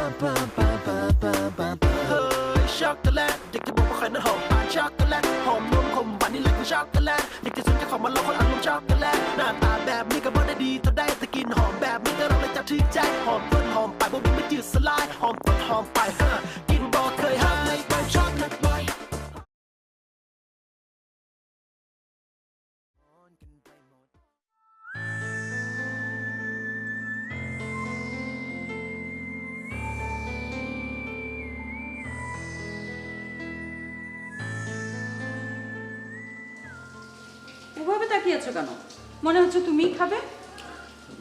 ช็อกโกแลตเด็กจะบอกว่าใครนั้นหอมปานช็อกโกแลตหอมนมขมหวานนี่แหละคือช็อกโกแลตเด็กจะสุดจะของมันแล้วคนอารมณ์ช็อกโกแลตหน้าตาแบบนี้ก็บ่ได้ดีเท่าใดแต่กินหอมแบบนี้ก็เราเลยจับถึงใจหอมต้นหอมไปบ่มีไม่จืดสลายหอมต้นหอมไปกินบ่เคยหายไปช็อกโกแลตบ่อยওভাবে তাকিয়েছো কেন? মনে হচ্ছে তুমিই খাবে।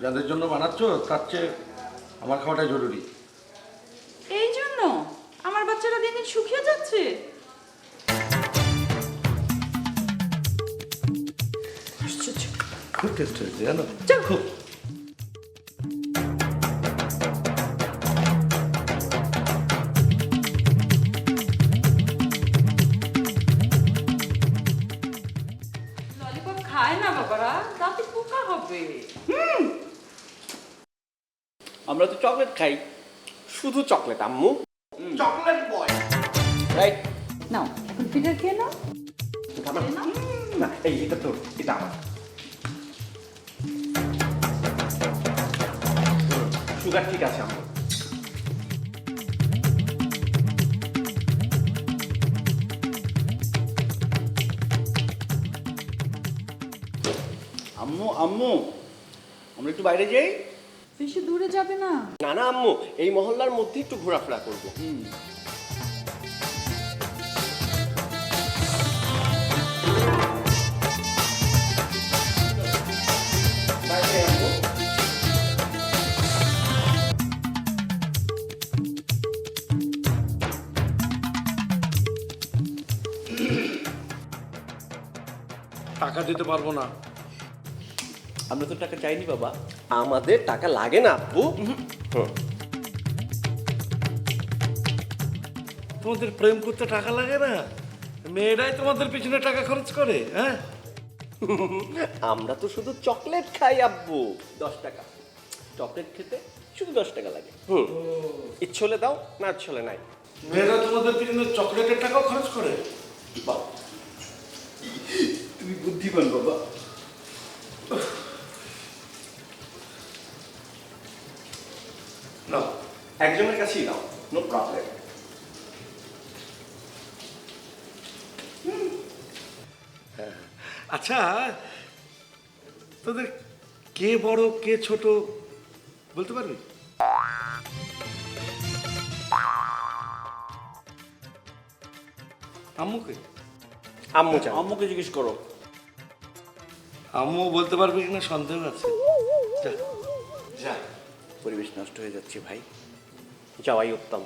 যাদের জন্য বানাচ্ছো তার চেয়ে আমার খাওয়াটাই জরুরি। এই জন্য আমার বাচ্চারা দিন দিন শুকিয়ে যাচ্ছে। খুব টেস্ট হয়েছে জানো। খুব ললিপপ খায় না বাবারা, দাঁতে পোকা হবে। আমরা তো চকলেট খাই, শুধু চকলেট আম্মু। Chocolate boy right. নাও এখন পিটার খেয়ে নাও। না এই এটা তোর, এটা আমার। সুগার ঠিক আছে আম্মু। আম্মু আম্মু আমরা একটু বাইরে যাই। বেশি দূরে যাবে না। না না আম্মু, এই মহল্লার মধ্যে একটু ঘোরাফেরা করবো। টাকা দিতে পারবো না। আমরা তো টাকা চাইনি বাবা। আমাদের টাকা লাগে না আব্বু। তোমাদের প্রেম করতে টাকা লাগে না? মেয়েরাই তোমাদের পিছনে টাকা খরচ করে। হ্যাঁ, আমরা তো শুধু চকলেট খাই আব্বু। 10 টাকা চকলেট খেতে শুধু 10 টাকা লাগে। ইচ্ছে হলে দাও, না ইচ্ছে হলে নাই। মেয়েরা তোমাদের পিছনে চকলেটের টাকাও খরচ করে। বাবা তুমি বুদ্ধিমান বাবা। নাও, একজনের কাছেই নাও, নো প্রবলেম। আচ্ছা, তোদের কে বড় কে ছোট বলতে পারবি? আম্মুকে? আম্মু চান, আম্মুকে জিজ্ঞেস করো। আম্মু বলতে পারবি কিনা সন্দেহ আছে। যা যা, পরিবেশ নষ্ট হয়ে যাচ্ছে ভাই, যাওয়াই উত্তম।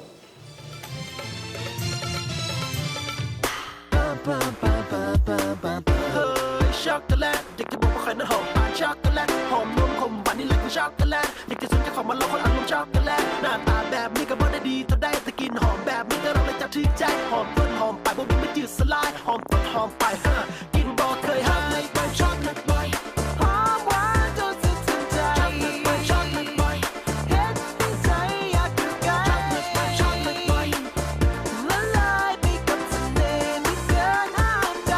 ช็อกโกแลตเด็กจะบอกว่าใครนั้นหอมปานช็อกโกแลตหอมนมขมหวานนี่แหละคือช็อกโกแลตเด็กจะสุดจะของมันแล้วคนอารมณ์ช็อกโกแลตหน้าตาแบบนี้ก็บ่ได้ดีเท่าใดแต่กินหอมแบบนี้ก็เราเลยจับถึงใจหอมต้นหอมไปบ่มีไม่จืดสลายหอมต้นหอมไปกินบ่เคยหายไปช็อกโกแลตบ่อยหอมหวานจนสะเทือนใจช็อกโกแลตบ่อยเห็นในใจอยากอยู่ใกล้ช็อกโกแลตบ่อยละลายไปกับเสน่ห์ไม่เกินห้ามใจ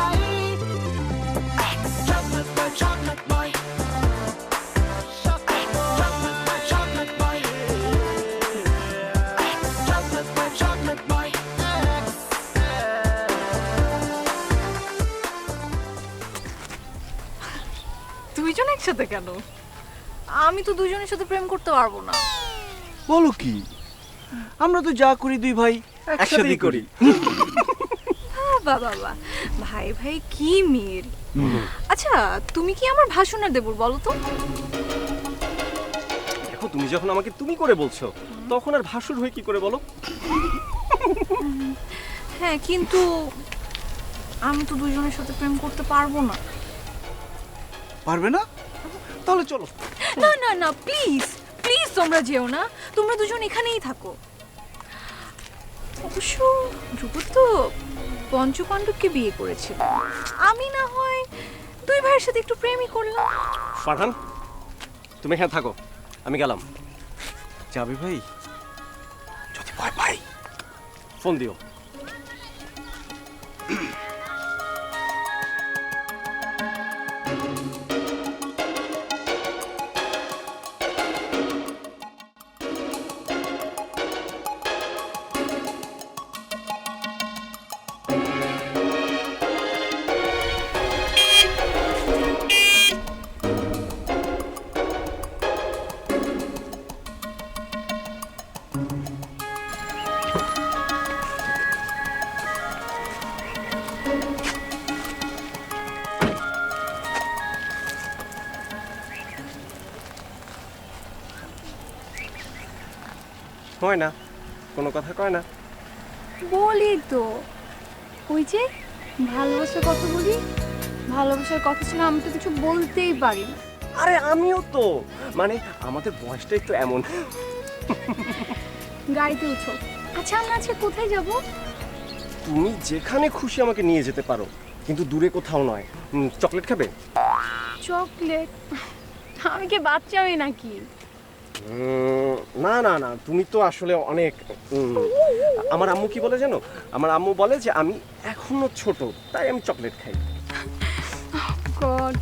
Chocolate boy, chocolate boy. Chocolate boy, chocolate boy. Chocolate boy, chocolate boy. দুইজন একসাথে কেন? আমি তো দুইজনের সাথে প্রেম করতে পারবো না। বলো কি, আমরা তো যা করি দুই ভাই একসাথেই করি। বাবা বাবা, ভাই ভাই কি মিল। আচ্ছা তুমি কি আমার ভাসুনার দেবর বলো তো? দেখো, তুমি যখন আমাকে তুমি করে বলছো, তখন আর ভাসুর হয়ে কি করে বলো? হ্যাঁ, কিন্তু আমি তো দুইজনের সাথে প্রেম করতে পারবো না। পারবে না? তাহলে চলো। না না না, প্লিজ প্লিজ তোমরা যেও না, তোমরা দুজন এখানেই থাকো। অবশ্য ধ্রুব তো পঞ্চপাণ্ডবকে বিয়ে করেছিল, আমি না হয় দুই ভাইয়ের সাথে একটু প্রেমই করলাম। ফারহান, তুমি এখানে থাকো, আমি গেলাম। যাবে ভাই? ফোন দিও। হয় না, কোনো কথা কয় না। বলি তো, ওই যে ভালোবাসার কথা বলি, ভালোবাসার কথা ছাড়া আমি তো কিছু বলতেই পারি না। আরে আমিও তো, মানে আমাদের বয়সটা একটু এমন। গাড়িতে উঠো। আচ্ছা আমরা আজকে কোথায় যাব? তুমি যেখানে খুশি আমাকে নিয়ে যেতে পারো, কিন্তু দূরে কোথাও নয়। চকলেট খাবে? চকলেট? আমি কি বাচ্চা মেয়ে নাকি? না না না, তুমি তো আসলে অনেক। আমার আম্মু কি বলে জানো? আমার আম্মু বলে যে আমি এখনো ছোট, তাই আমি চকলেট খাই। গড।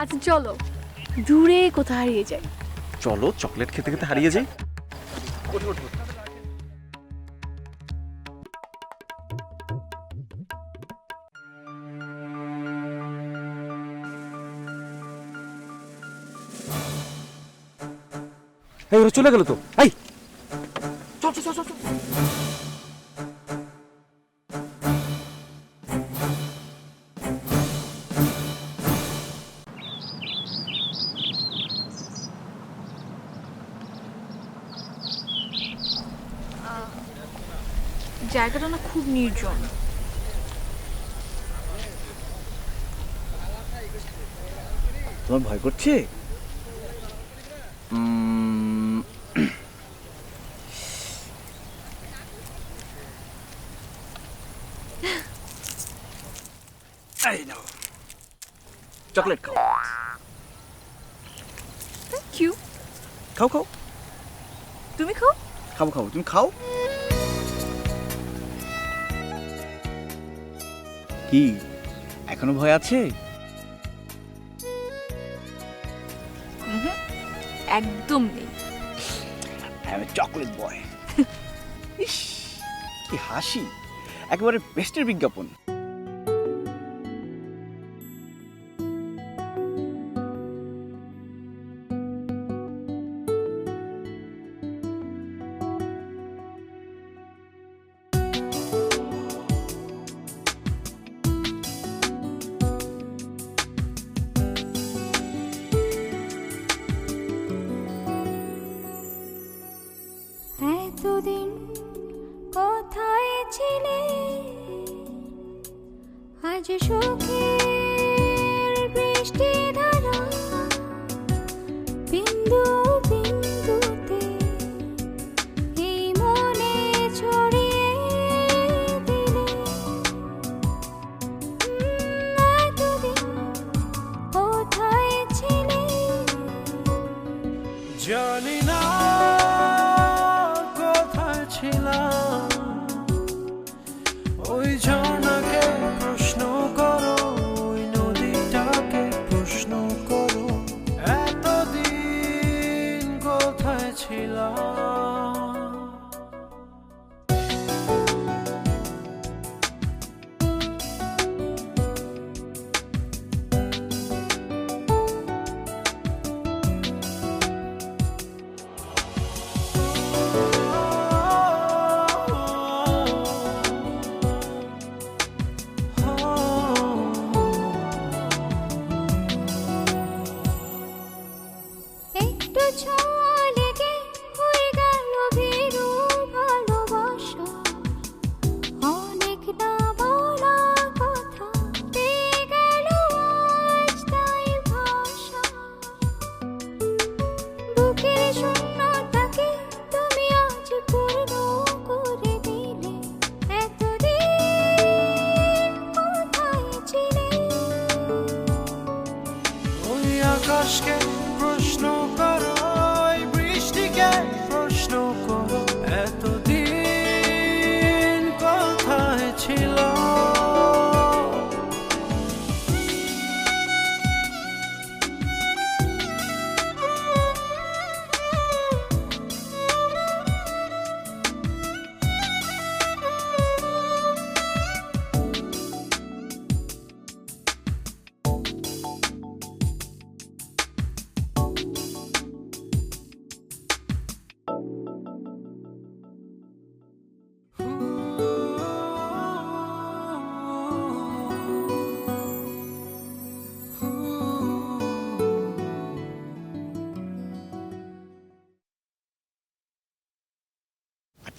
আচ্ছা চলো দূরে কোথাও হারিয়ে যাই। চলো চকলেট খেতে খেতে হারিয়ে যাই। ওঠো ওঠো। এই ওরা চলে গেল তো। এই চল চল চল চল। জায়গাটা না খুব নির্জন। তোমার ভয় করছে? এই নাও চকলেট খাও। Thank you. খাও খাও। তুমি খাও। খাবো খাবো, তুমি খাও। কি এখনো ভয় আছে? একদম নেই। আমি চকলেট বয়। ইস কি হাসি, একেবারে বেস্টের বিজ্ঞাপন। এতদিন কোথায় ছিলে, আজ সুখের বৃষ্টি ধারা বিন্দু বিন্দুতে এই মনে ছড়িয়ে দিলে। এতদিন কোথায় ছিলে, জানি না কোথায় ছিলাম। ওই ঝর্ণাকে প্রশ্ন করো, ওই নদীটাকে প্রশ্ন করো, এতদিন কোথায় ছিলাম।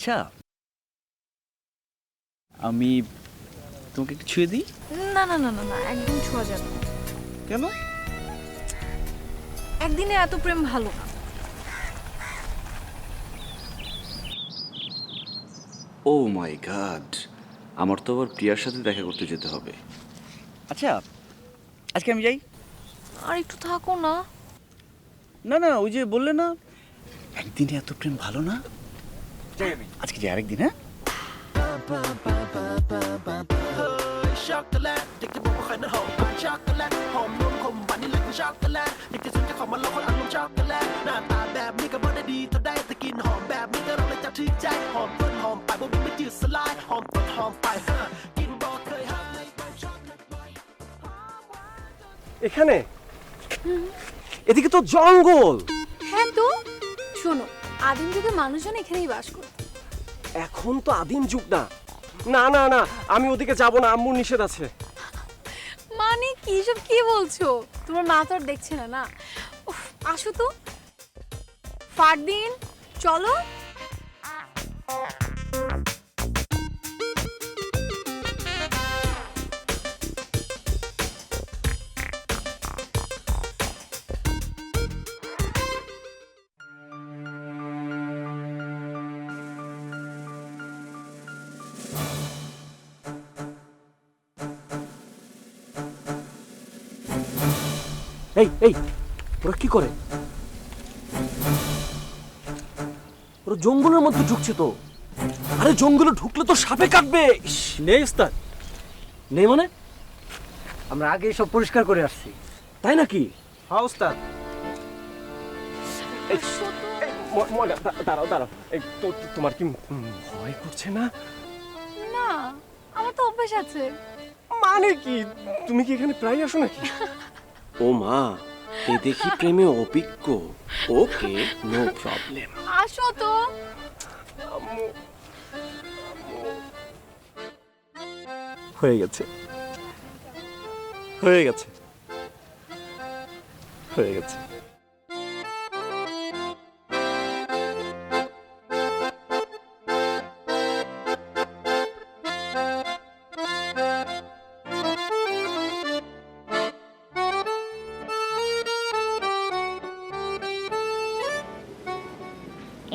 আচ্ছা আমি তোমাকে একটু ছুঁয়ে দিই। না না না না না, একদম ছোঁয়া যাবে না। কেন? একদিনে এত প্রেম ভালো না। ও মাই গড, আমার তো আবার প্রিয়ার সাথে দেখা করতে যেতে হবে। আচ্ছা আজকে আমি যাই। আর একটু থাকো না। না না, ওই যে বললে না একদিনে এত প্রেম ভালো না, যাই আমি আজকে যাই, আরেকদিন। হ্যাঁช็อกโกแลตเด็กที่บอกว่าใครนั้นหอมปานช็อกโกแลตหอมนมขมหวานนี่แหละคือช็อกโกแลตเด็กที่สุดจะขอมาลองคนอารมณ์ช็อกโกแลตหน้าตาแบบนี้ก็บ่ได้ดีเท่าได้แต่กินหอมแบบนี้ก็เราเลยจับถึงใจหอมต้นหอมไปบ่มีไม่จืดสลายหอมต้นหอมไปกินบ่เคยห้ามเลยบ่ช็อกโกแลตบ่อย এখানে এদিকে তো জঙ্গল। হ্যাঁ তো শোনো, আদিম যুগে মানুষজন এখানেই বাস করত। এখন তো আদিম যুগ না। না না না, আমি ওদিকে যাব না, আম্মুর নিষেধ আছে। মানে কি সব কি বলছো? তোমার মা তো আর দেখছে না না। উফ, আসো তো ফারদিন, চলো। এই এই, ওরা কি করে? ওরা জঙ্গলের মধ্যে ঢুকছে তো। আরে জঙ্গলে ঢুকলে তো সাপে কাটবে। নেই উস্তাদ, নেই মানে আমরা আগে সব পরিষ্কার করে আসছি। তাই নাকি? হ্যাঁ উস্তাদ। দাঁড়াও দাঁড়াও, তোমার কি ভয় করছে না? না, আমার তো অভ্যাস আছে। মানে কি, তুমি কি এখানে প্রায় আসো নাকি? ও মা, এ দেখি প্রেমে অভিজ্ঞ। ওকে, নো প্রবলেম। আসো তো। হয়ে গেছে, হয়ে গেছে, হয়ে গেছে।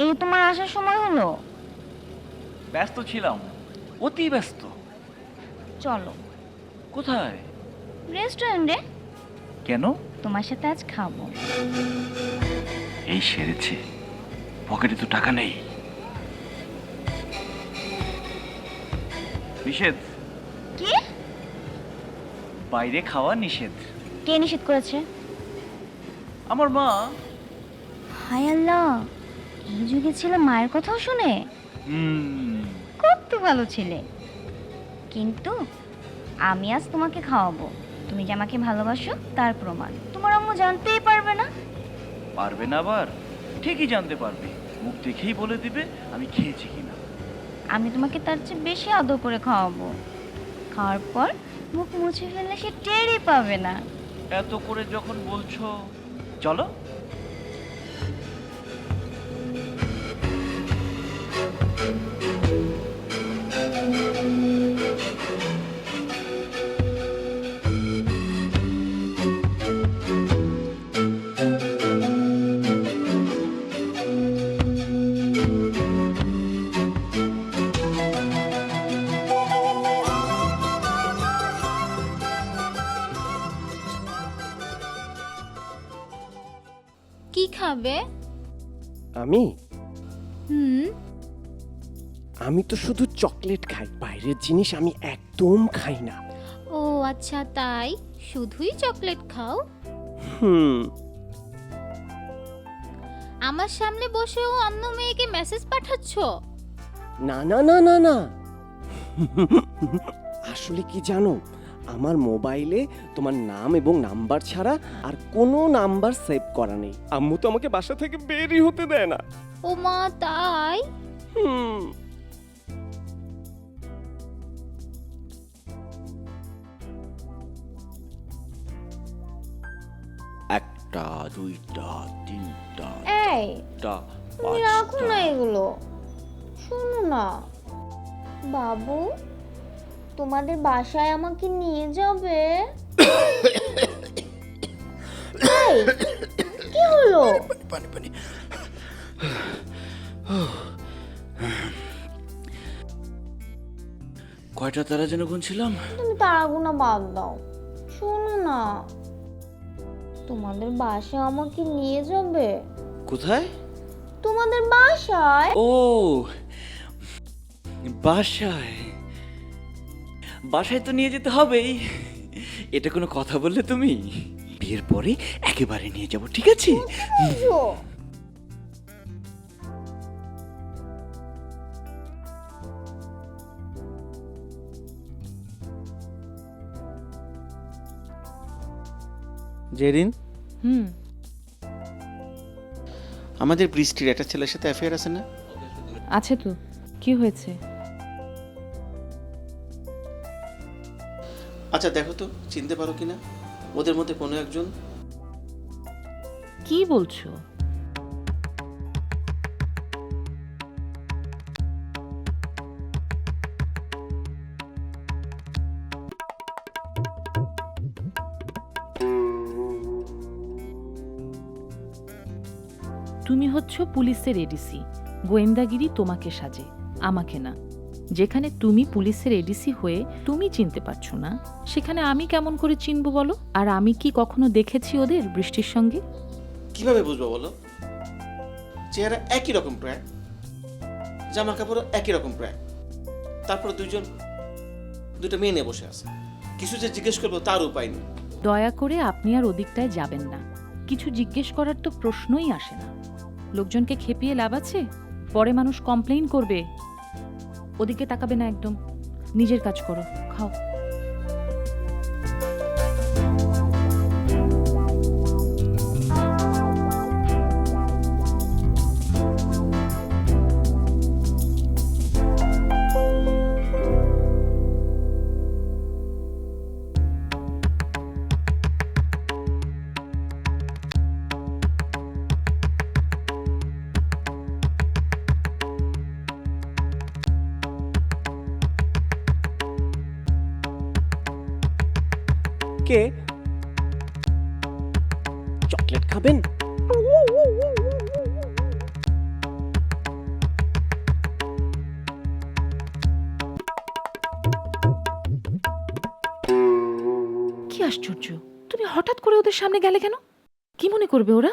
এই তোমার আসার সময় হলো? ব্যস্ত ছিলাম, অতি ব্যস্ত। চলো কোথায়? রেস্টুরেন্টে। কেন? তোমার সাথে আজ খাবো। এই সেরেছে, পকেটে তো টাকা নেই। নিষেধ। কি? বাইরে খাওয়া নিষেধ। কে নিষেধ করেছে? আমার মা। হায় আল্লাহ, এই যুগে ছেলে মায়ের কথাও শুনে? হুম, কত ভালো ছেলে। কিন্তু আমি আজ তোমাকে খাওয়াবো। তুমি যে আমাকে ভালোবাসো তার প্রমাণ। তোমার আম্মু জানতেই পারবে না। পারবে না? আবার ঠিকই জানতে পারবে, মুখ দেখেই বলে দিবে আমি খেয়েছি কিনা। আমি তোমাকে তার চেয়ে বেশি আদর করে খাওয়াবো। খাওয়ার পর মুখ মুছে ফেললে সে টেরই পাবে না। এত করে যখন বলছো, চলো। কি খাবে? আমি হুম, আমি তো শুধু চকলেট খাই, বাইরের জিনিস আমি একদম খাই না। ও আচ্ছা, তাই শুধুই চকলেট খাও? হুম। আমার সামনে বসেও অন্য মেয়েকে মেসেজ পাঠাচ্ছ? না না না না না, আসলে কি জানো, আমার মোবাইলে তোমার নাম এবং নাম্বার ছাড়া আর কোনো নাম্বার সেভ করা নেই। আম্মু তো আমাকে বাসা থেকে বেরই হতে দেয় না। ও মা, তাই? হুম। একটা, দুইটা, তিনটা, এই চারটা, তুমি রাখো না পাঁচটা। এগুলো, শোনো না। বাবু, তোমাদের বাসায় আমাকে নিয়ে যাবে? এই, কি হলো? পানি পানি। কয়টা তারা যেন গুনছিলাম? তুমি তারাগুনা বাদ দাও, শোনো না, তোমাদের বাসায় আমাকে নিয়ে যাবে? কোথায়? তোমাদের বাসায়। ও, বাসায়। বাসায় তো নিয়ে যেতে হবেই। এটা কোনো কথা বললে তুমি? বিয়ের পরে একেবারে নিয়ে যাব, ঠিক আছে? বুঝো? জেরিন, হুম, আমাদের বৃষ্টির একটা ছেলের সাথে অ্যাফেয়ার আছে না? আছে তো। কি হয়েছে? আচ্ছা দেখো তো, চিনতে পারো কিনা ওদের মধ্যে কোনো একজন। কি বলছো? তুমি হচ্ছ পুলিশের এডিসি, গোয়েন্দাগিরি তোমাকে সাজে, আমাকে না। যেখানে তুমি পুলিশের এডিসি হয়ে তুমি চিনতে পারছো না, সেখানে আমি কেমন করে চিনবো বলো? আর আমি কি কখনো দেখেছি ওদের বৃষ্টির সঙ্গে? কিভাবে বুঝবো বলো? চেহারা একই রকম প্রায়, জামা কাপড়ও একই রকম প্রায়, তারপর দুটো মেয়ে নিয়ে বসে আছে। কিছু যে জিজ্ঞেস করবো তার উপায় নেই। দয়া করে আপনি আর ওদিকটায় যাবেন না। কিছু জিজ্ঞেস করার তো প্রশ্নই আসে না। লোকজনকে খেপিয়ে লাভ আছে? পরে মানুষ কমপ্লেইন করবে। ওদিকে তাকাবে না একদম। নিজের কাজ করো, খাও। কে? চকলেট খাবেন? কি আশ্চর্য, তুমি হঠাৎ করে ওদের সামনে গেলে কেন? কি মনে করবে ওরা?